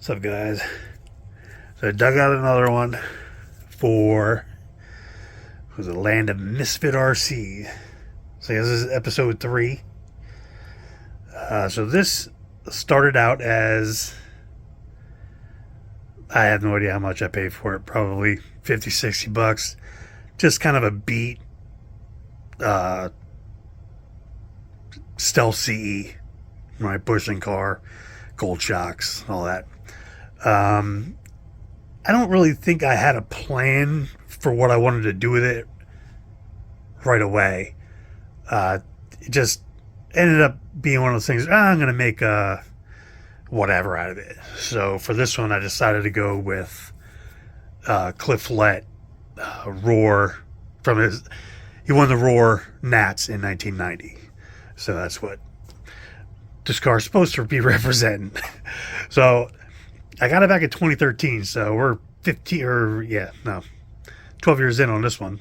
What's up, guys? So I dug out another one for the land of Misfit RC. So this is episode 3. So this started out as, I have no idea how much I paid for it, probably 50, 60 bucks. Just kind of a beat stealth CE, right? Bushing car, gold shocks, all that. I don't really think I had a plan for what I wanted to do with it right away. It just ended up being one of those things. I'm going to make whatever out of it. So for this one, I decided to go with Cliff Lett, Roar from his. He won the Roar Nats in 1990. So that's what this car is supposed to be representing. So I got it back in 2013, so we're 12 years in on this one,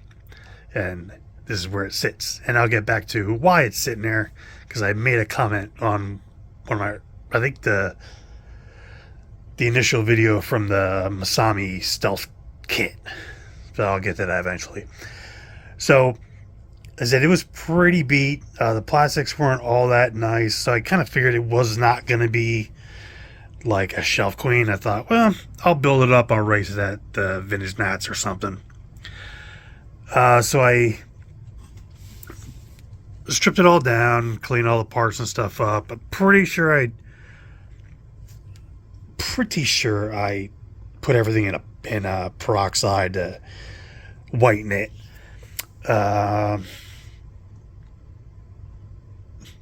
and this is where it sits. And I'll get back to why it's sitting there, because I made a comment on one of my, I think the initial video from the Masami Stealth kit. So I'll get to that eventually. So I said it was pretty beat. The plastics weren't all that nice, so I kind of figured it was not going to be like a shelf queen. I thought, well, I'll build it up. I'll race it at the Vintage Nats or something. So I stripped it all down, cleaned all the parts and stuff up. I'm pretty sure I put everything in a peroxide to whiten it.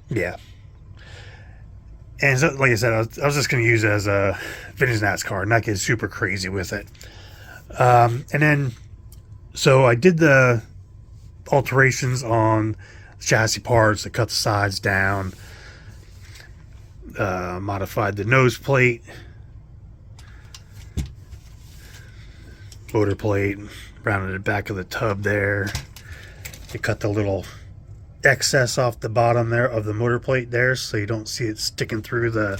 Yeah. And so, like I said, I was just going to use it as a Vintage Nats car, not get super crazy with it. And then, so I did the alterations on the chassis parts to cut the sides down, modified the nose plate, motor plate, rounded the back of the tub there. You cut the little excess off the bottom there of the motor plate there, so you don't see it sticking through the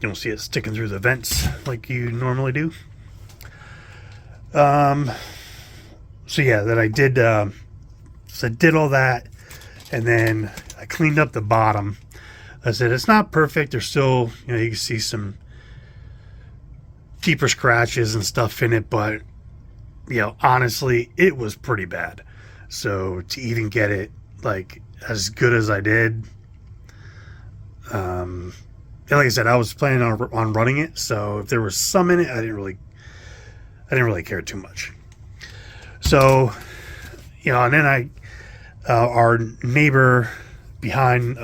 vents like you normally do. So yeah, then I did all that, and then I cleaned up the bottom. I said it's not perfect. There's still, you can see some deeper scratches and stuff in it, but honestly, it was pretty bad. So to even get it like as good as I did, and like I said, I was planning on running it. So if there was some in it, I didn't really care too much. So, and then our neighbor behind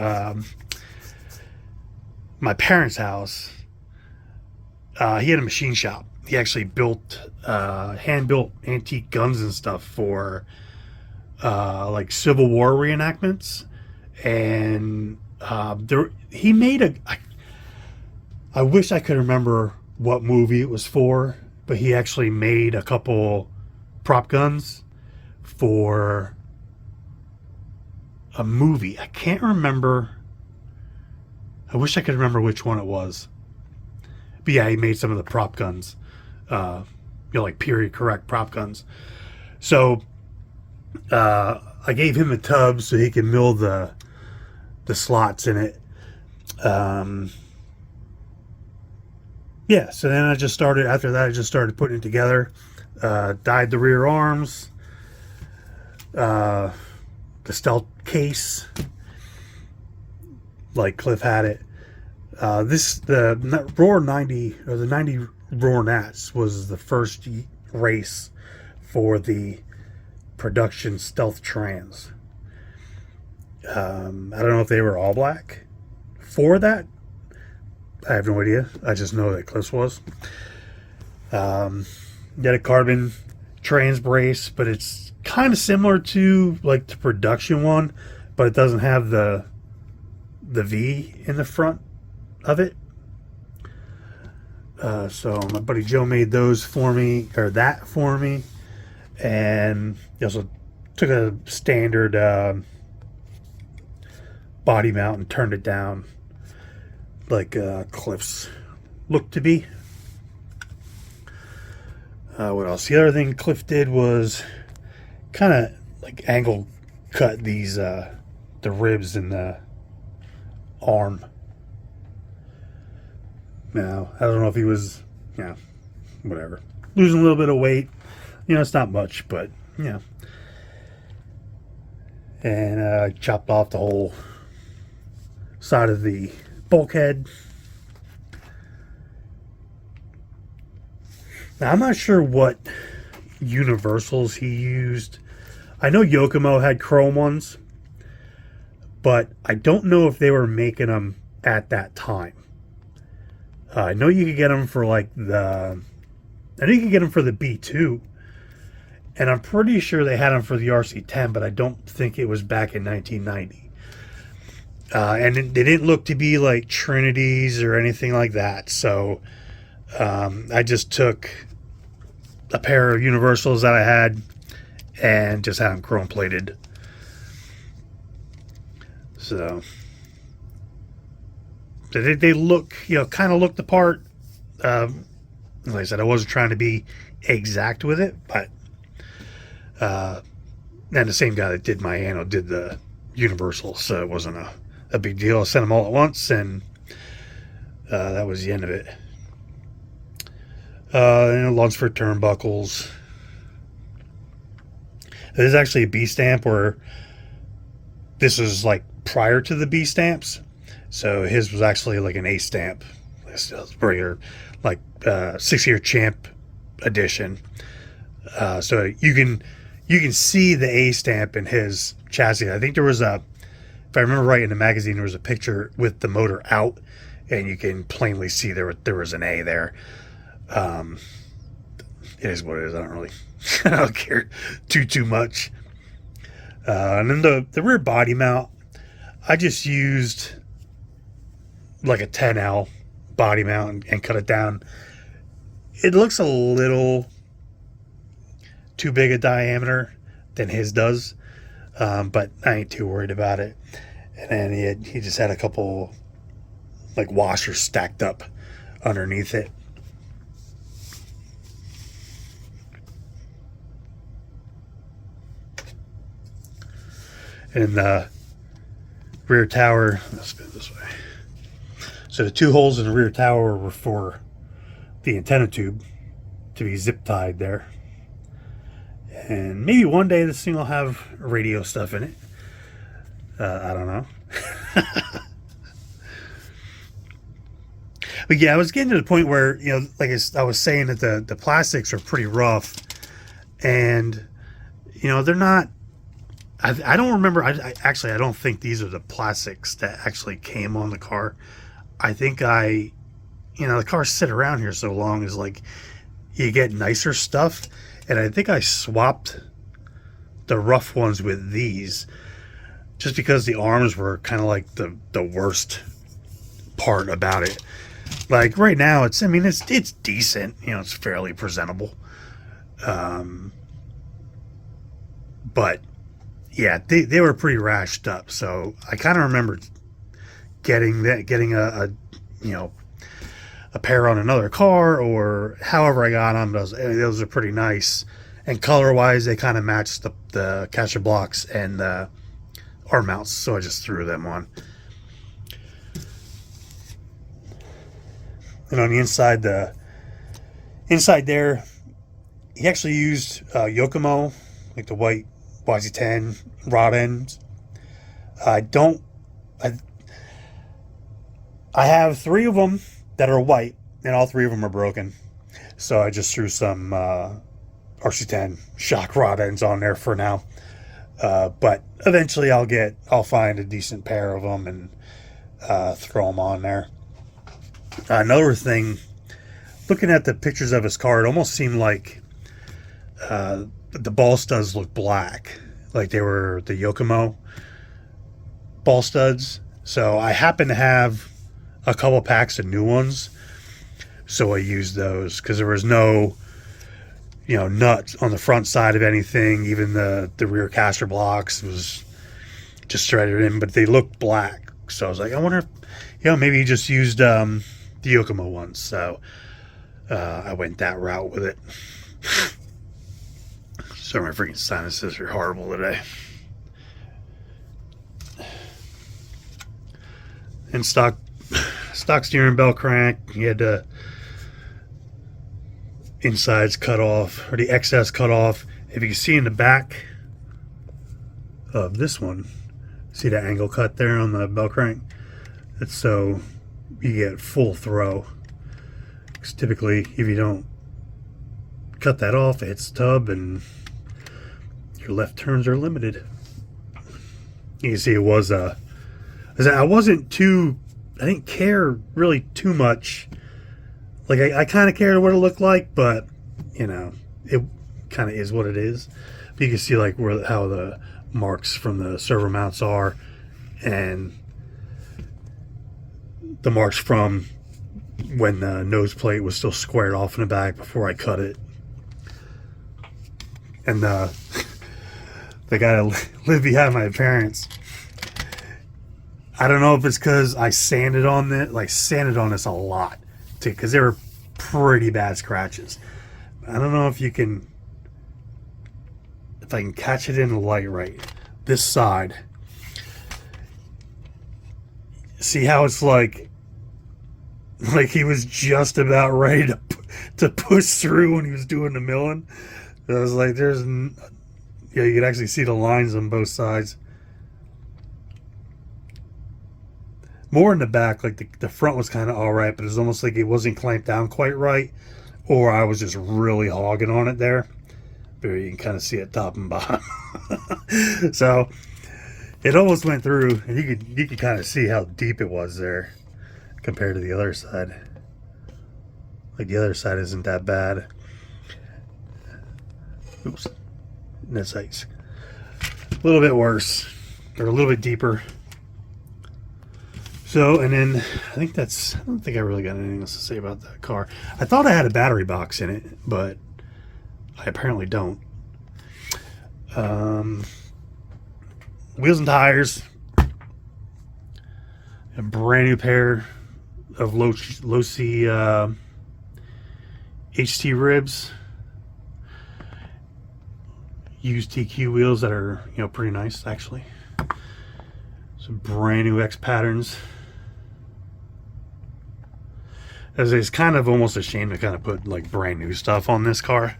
my parents' house, he had a machine shop. He actually built hand-built antique guns and stuff for like Civil War reenactments, and he made I wish I could remember what movie it was for, but he actually made a couple prop guns for a movie. I can't remember. I wish I could remember which one it was. But yeah, he made some of the prop guns, like period correct prop guns. So I gave him a tub so he can mill the slots in it. Yeah, so then after that I just started putting it together. Dyed the rear arms, the stealth case, like Cliff had it. The Roar 90, or the 90 Roar Nats, was the first race for the production stealth trans. I don't know if they were all black for that. I have no idea. I just know that Cliff's was. Get a carbon trans brace, but it's kind of similar to like the production one, but it doesn't have the V in the front of it. So my buddy Joe made those for me, or that for me, and he also took a standard body mount and turned it down like Cliff's looked to be. What else? The other thing Cliff did was kind of like angle cut these the ribs in the arm. Now, I don't know if he was, whatever, losing a little bit of weight. It's not much, but and chopped off the whole side of the bulkhead. Now, I'm not sure what universals he used. I know Yokomo had chrome ones, but I don't know if they were making them at that time. I know you could get them for I know you could get them for the B2, and I'm pretty sure they had them for the RC10, but I don't think it was back in 1990. And they didn't look to be like Trinities or anything like that, so I just took a pair of universals that I had and just had them chrome plated. So they look, kind of look the part. Like I said, I wasn't trying to be exact with it, but and the same guy that did my anno did the universal, so it wasn't a big deal. I sent them all at once, and that was the end of it. Lunsford turnbuckles. There's actually a B stamp where this is like prior to the B stamps, so his was actually like an A stamp. It's regular, like 6-year champ edition. So you can see the A stamp in his chassis. I think there was if I remember right, in the magazine there was a picture with the motor out, and you can plainly see there was an A there. It is what it is. I don't care too much. And then the rear body mount, I just used like a 10L body mount and cut it down. It looks a little too big a diameter than his does, but I ain't too worried about it. And then he just had a couple like washers stacked up underneath it. And the rear tower, let's go this way. So the two holes in the rear tower were for the antenna tube to be zip tied there. And maybe one day this thing will have radio stuff in it. I don't know. But yeah, I was getting to the point where, like I was saying, that the plastics are pretty rough. And, they're not, I don't remember. I don't think these are the plastics that actually came on the car. I think the cars sit around here so long, is like you get nicer stuff. And I think I swapped the rough ones with these just because the arms were kind of like the worst part about it. Like right now, it's decent. It's fairly presentable. But yeah, they were pretty rashed up. So I kind of remember getting a pair on another car, or however I got them. Those are pretty nice, and color wise they kind of matched the catcher blocks and the arm mounts, so I just threw them on. And on the inside, there, he actually used Yokomo, like the white RC10 rod ends. I have 3 of them that are white, and all 3 of them are broken. So I just threw some RC10 shock rod ends on there for now. But eventually I'll find a decent pair of them and throw them on there. Another thing, looking at the pictures of his car, it almost seemed like the ball studs looked black, like they were the Yokomo ball studs. So I happen to have a couple packs of new ones, so I used those because there was no nuts on the front side of anything. Even the rear caster blocks was just threaded in, but they looked black. So I was like, I wonder if, maybe he just used the Yokomo ones. So I went that route with it. So my freaking sinuses are horrible today. And stock steering bell crank. He had the insides cut off, or the excess cut off. If you can see in the back of this one, see that angle cut there on the bell crank? It's so you get full throw. Because typically, if you don't cut that off, it hits the tub and your left turns are limited. You can see it was I didn't care really too much. Like I kind of cared what it looked like, but it kind of is what it is. But you can see like how the marks from the servo mounts are, and the marks from when the nose plate was still squared off in the back before I cut it. And the guy that lived behind my parents, I don't know if it's because I sanded on this a lot, too, because they were pretty bad scratches. I don't know if I can catch it in the light right. This side, see how it's like he was just about ready to push through when he was doing the milling. I was like, you could actually see the lines on both sides. More in the back, like the front was kind of all right, but it was almost like it wasn't clamped down quite right, or I was just really hogging on it there. But you can kind of see it top and bottom. So it almost went through, and you could kind of see how deep it was there compared to the other side. Like the other side isn't that bad. Oops, that's like a little bit worse, or a little bit deeper. So, and then I don't think I really got anything else to say about that car. I thought I had a battery box in it, but I apparently don't. Wheels and tires. A brand new pair of low C HT ribs. Used TQ wheels that are pretty nice actually. Some brand new X patterns. As it's kind of almost a shame to kind of put like brand new stuff on this car,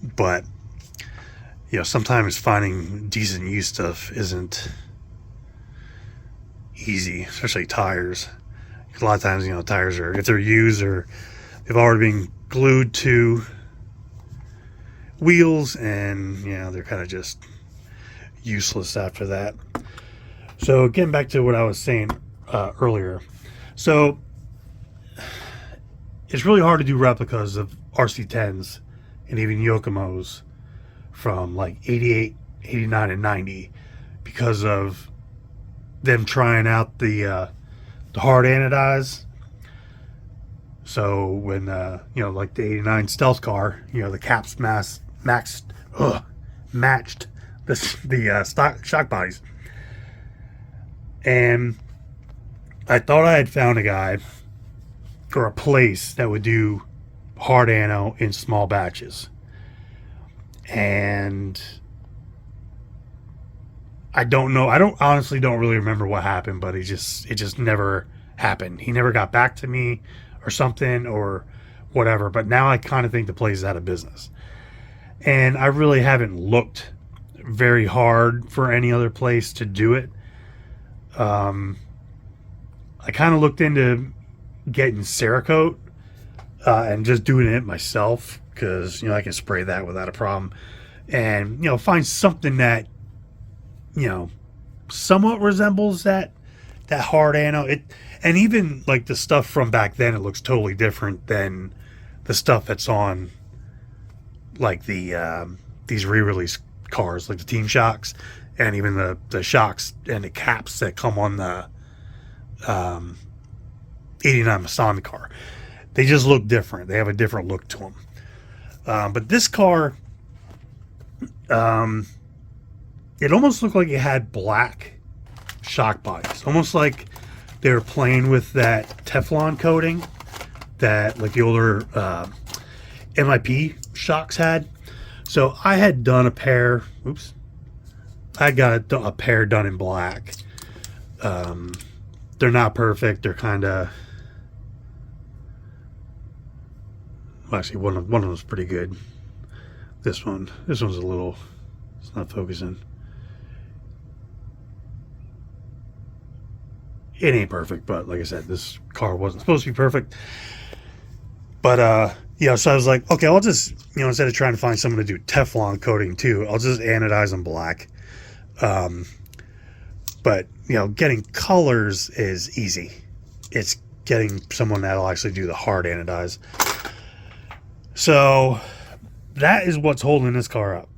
but sometimes finding decent used stuff isn't easy, especially tires. A lot of times, tires are, if they're used or they've already been glued to wheels, and they're kind of just useless after that. So getting back to what I was saying earlier, so it's really hard to do replicas of RC10s and even Yokomos from like 88, 89, and 90 because of them trying out the hard anodize. So when like the 89 stealth car, the caps matched the stock shock bodies, and I thought I had found a guy or a place that would do hard ano in small batches, and I honestly don't really remember what happened, but it just never happened. He never got back to me or something or whatever, but now I kind of think the place is out of business, and I really haven't looked very hard for any other place to do it. I kind of looked into getting Cerakote and just doing it myself, because I can spray that without a problem, and find something that somewhat resembles that hard ano. And even like the stuff from back then, it looks totally different than the stuff that's on like the these re-release cars, like the Team Shocks, and even the shocks and the caps that come on the 89 Masson car. They just look different. They have a different look to them. But this car, it almost looked like it had black shock bodies, almost like they were playing with that Teflon coating that like the older MIP shocks had. So I had done a pair. Oops. I got a pair done in black. They're not perfect. They're kind of. Well, actually, one of them was pretty good. This one's a little. It's not focusing. It ain't perfect, but like I said, this car wasn't supposed to be perfect. But yeah, so I was like, okay, I'll just, instead of trying to find someone to do Teflon coating too, I'll just anodize them black. But getting colors is easy. It's getting someone that'll actually do the hard anodize. So that is what's holding this car up,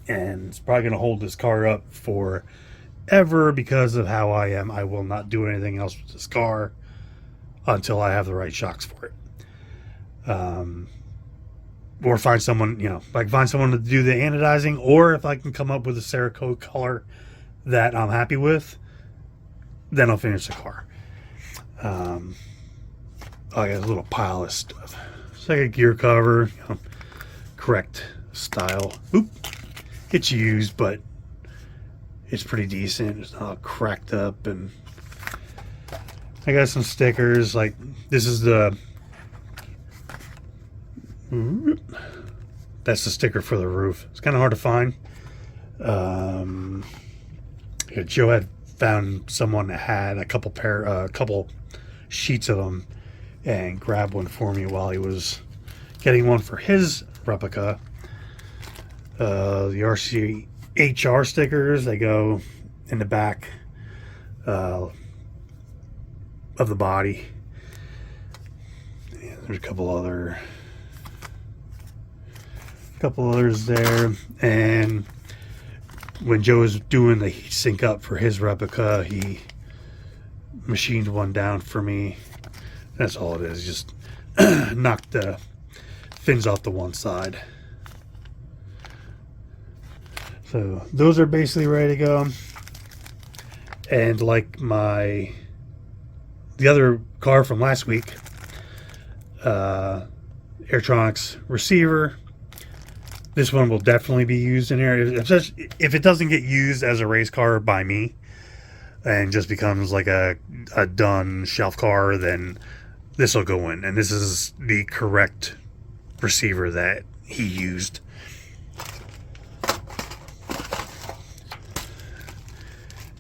and it's probably going to hold this car up forever because of how I am. I will not do anything else with this car until I have the right shocks for it. Or find someone, if I can find someone to do the anodizing, or if I can come up with a Cerakote color that I'm happy with, then I'll finish the car. I got a little pile of stuff. It's like a gear cover, correct style. Oop, it's used, but it's pretty decent. It's not cracked up, and I got some stickers. Like this is the. That's the sticker for the roof. It's kind of hard to find. Yeah, Joe had found someone that had a couple sheets of them, and grabbed one for me while he was getting one for his replica. The RC10 stickers, they go in the back of the body. Yeah, there's a couple others there. And when Joe was doing the heat sink up for his replica, he machined one down for me. That's all it is. Just knocked the fins off the one side. So those are basically ready to go. And like the other car from last week, Airtronics receiver, this one will definitely be used in here. If it doesn't get used as a race car by me and just becomes like a done shelf car, then this will go in. And this is the correct receiver that he used.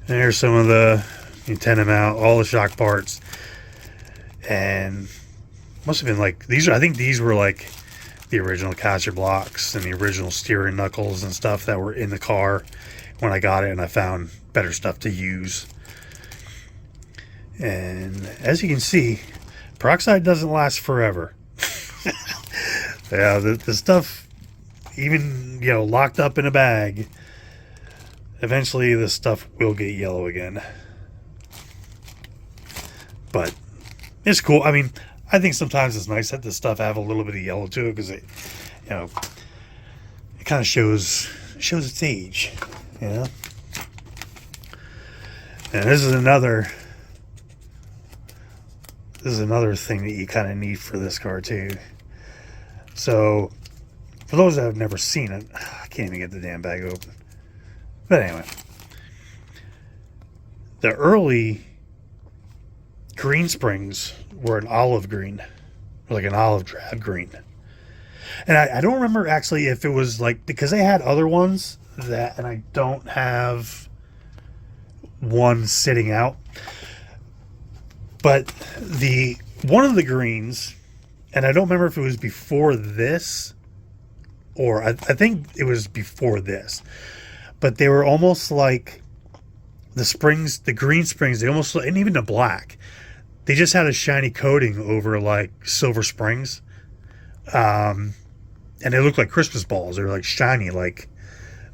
And here's some of the antenna mount, all the shock parts. And must have been like these. I think these were like the original caster blocks and the original steering knuckles and stuff that were in the car when I got it, and I found better stuff to use. And as you can see, peroxide doesn't last forever. Yeah, the stuff, even locked up in a bag, eventually the stuff will get yellow again. But it's cool. I mean, I think sometimes it's nice that this stuff have a little bit of yellow to it, because it kind of shows its age, And this is another thing that you kind of need for this car too. So, for those that have never seen it, I can't even get the damn bag open. But anyway, the early green springs were an olive green, or like an olive drab green. And I don't remember actually if it was like, because they had other ones that, and I don't have one sitting out, but one of the greens, and I don't remember if it was before this, or I think it was before this, but they were almost like the green springs, they almost, and even the black, they just had a shiny coating over like silver springs. And they looked like Christmas balls. They were like shiny, like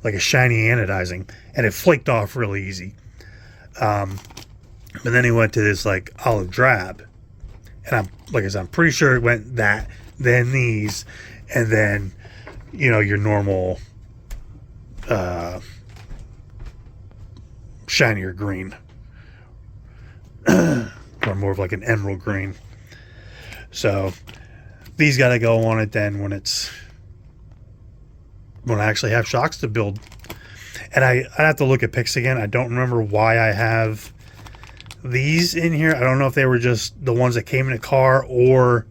a shiny anodizing, and it flaked off really easy. But then he went to this like olive drab, and I'm pretty sure it went that, then these, and then your normal shinier green. more of like an emerald green. So these got to go on it then when I actually have shocks to build. And I'd have to look at pics again. I don't remember why I have these in here. I don't know if they were just the ones that came in the car or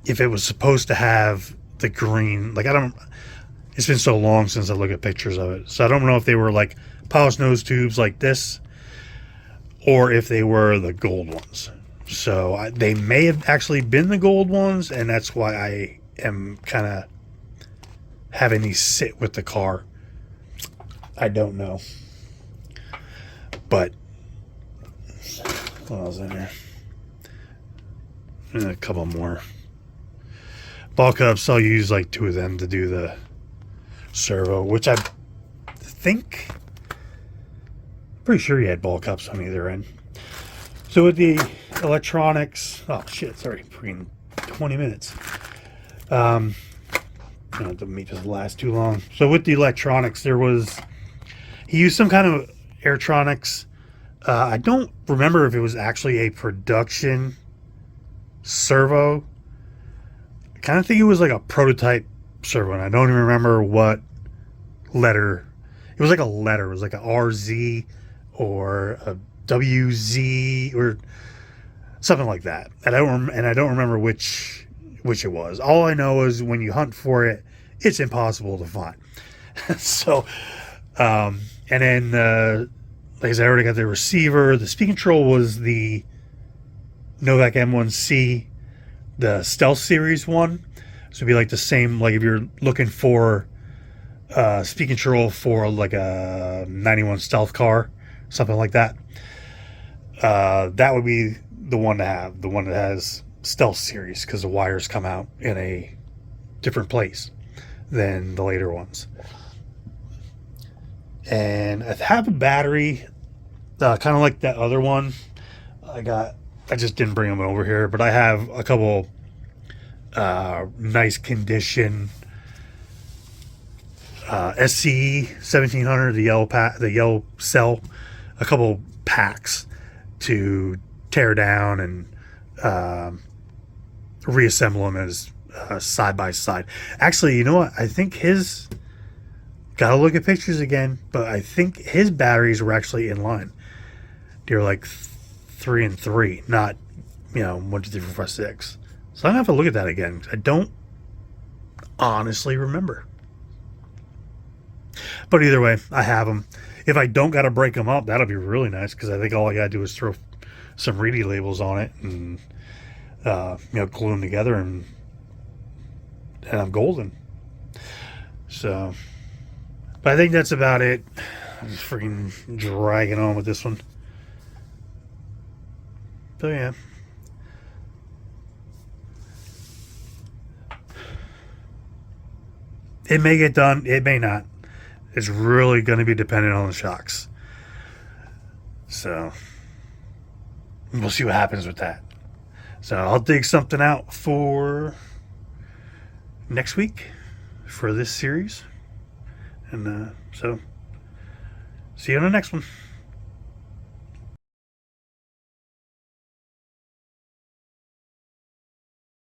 if it was supposed to have the green. Like, it's been so long since I look at pictures of it. So I don't know if they were like polished nose tubes like this or if they were the gold ones. So they may have actually been the gold ones, and that's why I am kind of having these sit with the car. I don't know. But what else in there? And a couple more. Ball cups, I'll use like 2 of them to do the servo, which I think, pretty sure you had ball cups on either end. So with the electronics, oh shit, it's already freaking 20 minutes. I don't have to make this last too long. So with the electronics, he used some kind of Airtronics. I don't remember if it was actually a production servo. I kind of think it was like a prototype servo, and I don't even remember what letter. It was like a letter. It was like a RZ or a WZ or something like that. And I don't remember which it was. All I know is when you hunt for it, it's impossible to find. So, and then, like I said, I already got the receiver. The speed control was the Novak M1C, the Stealth Series one. So it'd be like the same, like if you're looking for speed control for like a 91 Stealth car, something like that. That would be the one to have, the one that has Stealth Series, because the wires come out in a different place than the later ones. And I have a battery, kind of like that other one. I just didn't bring them over here, but I have a couple nice condition SCE 1700, the yellow cell, a couple packs to tear down and reassemble them as side by side. Actually, you know what? I think gotta look at pictures again, but I think his batteries were actually in line. They're like 3 and 3, not 1, 2, 3, 4, 5, 6. So I'm gonna have to look at that again. I don't honestly remember. But either way, I have them. If I don't gotta break them up, that'll be really nice, because I think all I gotta do is throw some Reedy labels on it and glue them together, and I'm golden. So, but I think that's about it. I'm just freaking dragging on with this one. So yeah. It may get done, it may not. It's really going to be dependent on the shocks. So, we'll see what happens with that. So, I'll dig something out for next week for this series. And so, see you on the next one.